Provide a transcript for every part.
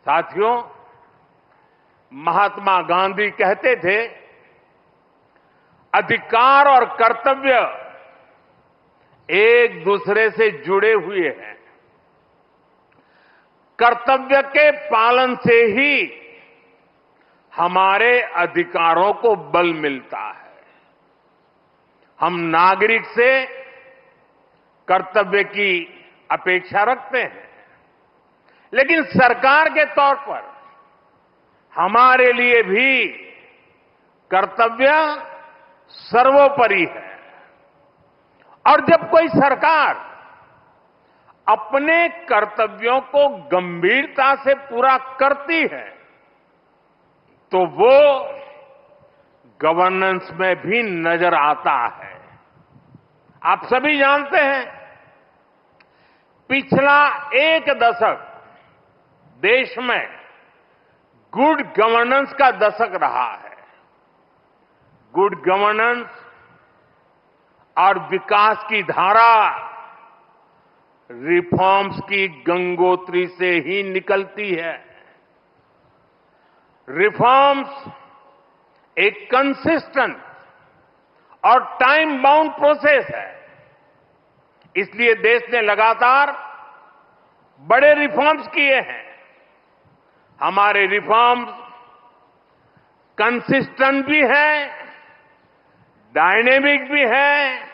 साथियों, महात्मा गांधी कहते थे, अधिकार और कर्तव्य एक दूसरे से जुड़े हुए हैं। कर्तव्य के पालन से ही हमारे अधिकारों को बल मिलता है। हम नागरिक से कर्तव्य की अपेक्षा रखते हैं, लेकिन सरकार के तौर पर हमारे लिए भी कर्तव्य सर्वोपरि है। और जब कोई सरकार अपने कर्तव्यों को गंभीरता से पूरा करती है, तो वो गवर्नेंस में भी नजर आता है। आप सभी जानते हैं, पिछला एक दशक देश में गुड गवर्नेंस का दशक रहा है। गुड गवर्नेंस और विकास की धारा रिफॉर्म्स की गंगोत्री से ही निकलती है। रिफॉर्म्स एक कंसिस्टेंट और टाइम बाउंड प्रोसेस है। इसलिए देश ने लगातार बड़े रिफॉर्म्स किए हैं। हमारे रिफॉर्म्स कंसिस्टेंट भी हैं, डायनेमिक भी हैं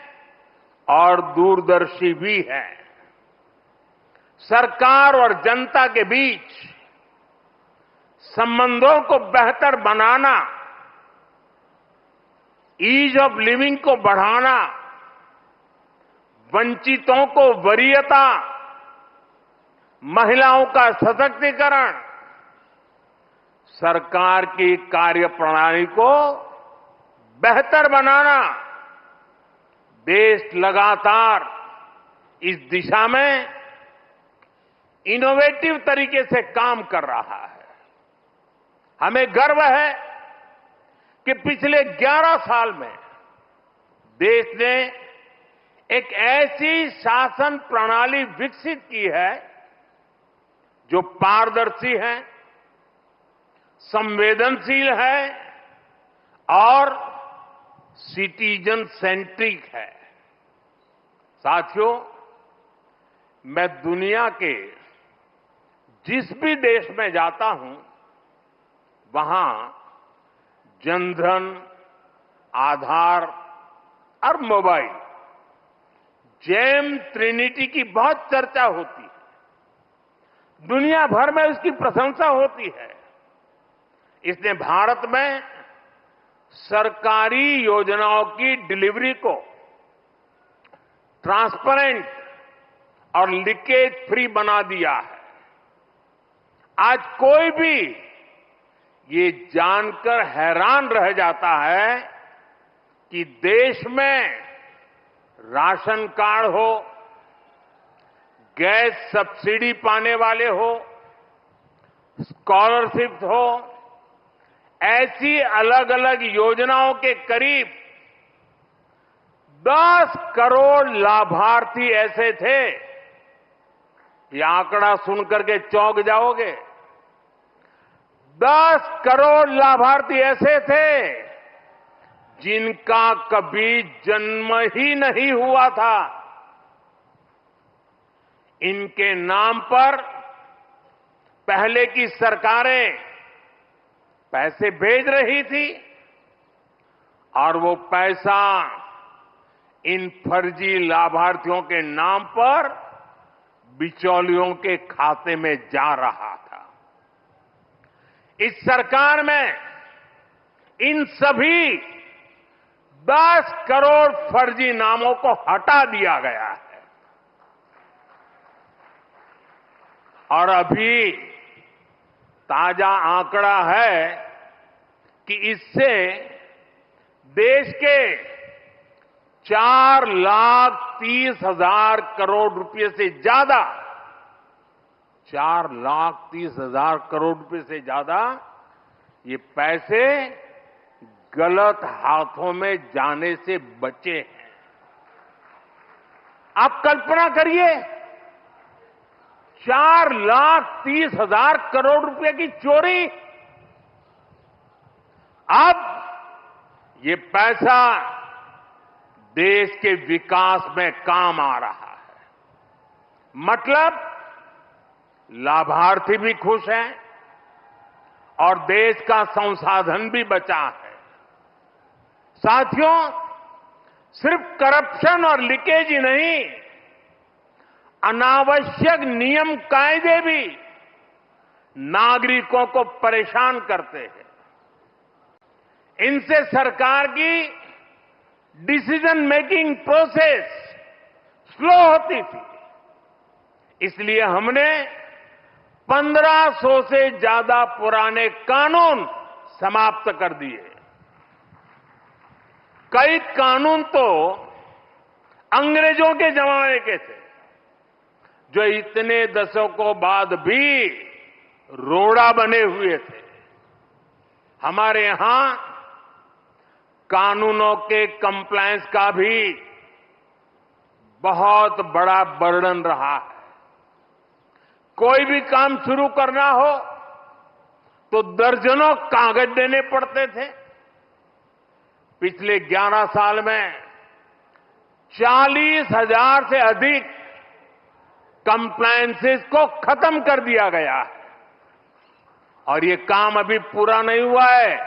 और दूरदर्शी भी हैं। सरकार और जनता के बीच संबंधों को बेहतर बनाना, ईज ऑफ लिविंग को बढ़ाना, वंचितों को वरीयता, महिलाओं का सशक्तिकरण, सरकार की कार्यप्रणाली को बेहतर बनाना, देश लगातार इस दिशा में इनोवेटिव तरीके से काम कर रहा है। हमें गर्व है कि पिछले 11 साल में देश ने एक ऐसी शासन प्रणाली विकसित की है जो पारदर्शी है, संवेदनशील है और सिटीजन सेंट्रिक है। साथियों, मैं दुनिया के जिस भी देश में जाता हूं, वहां जनधन, आधार और मोबाइल जेम ट्रिनिटी की बहुत चर्चा होती है। दुनिया भर में उसकी प्रशंसा होती है। इसने भारत में सरकारी योजनाओं की डिलीवरी को ट्रांसपेरेंट और लीकेज फ्री बना दिया है। आज कोई भी ये जानकर हैरान रह जाता है कि देश में राशन कार्ड हो, गैस सब्सिडी पाने वाले हो, स्कॉलरशिप हो, ऐसी अलग अलग योजनाओं के करीब 10 करोड़ लाभार्थी ऐसे थे। ये आंकड़ा सुनकर के चौंक जाओगे। 10 करोड़ लाभार्थी ऐसे थे जिनका कभी जन्म ही नहीं हुआ था। इनके नाम पर पहले की सरकारें पैसे भेज रही थी और वो पैसा इन फर्जी लाभार्थियों के नाम पर बिचौलियों के खाते में जा रहा था। इस सरकार में इन सभी 10 करोड़ फर्जी नामों को हटा दिया गया है और अभी ताजा आंकड़ा है कि इससे देश के 4,30,000 करोड़ रुपए से ज्यादा 4,30,000 करोड़ रुपए से ज्यादा ये पैसे गलत हाथों में जाने से बचे हैं। आप कल्पना करिए, 4,30,000 करोड़ रुपए की चोरी। अब ये पैसा देश के विकास में काम आ रहा है। मतलब लाभार्थी भी खुश हैं और देश का संसाधन भी बचा है। साथियों, सिर्फ करप्शन और लीकेज ही नहीं, अनावश्यक नियम कायदे भी नागरिकों को परेशान करते हैं। इनसे सरकार की डिसीजन मेकिंग प्रोसेस स्लो होती थी। इसलिए हमने 1500 से ज्यादा पुराने कानून समाप्त कर दिए। कई कानून तो अंग्रेजों के जमाने के थे, जो इतने दशकों बाद भी रोड़ा बने हुए थे। हमारे यहां कानूनों के कंप्लायंस का भी बहुत बड़ा बर्डन रहा है। कोई भी काम शुरू करना हो तो दर्जनों कागज देने पड़ते थे। पिछले 11 साल में 40,000 से अधिक कंप्लायंसेस को खत्म कर दिया गया है। और ये काम अभी पूरा नहीं हुआ है,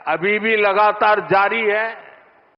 अभी भी लगातार जारी है।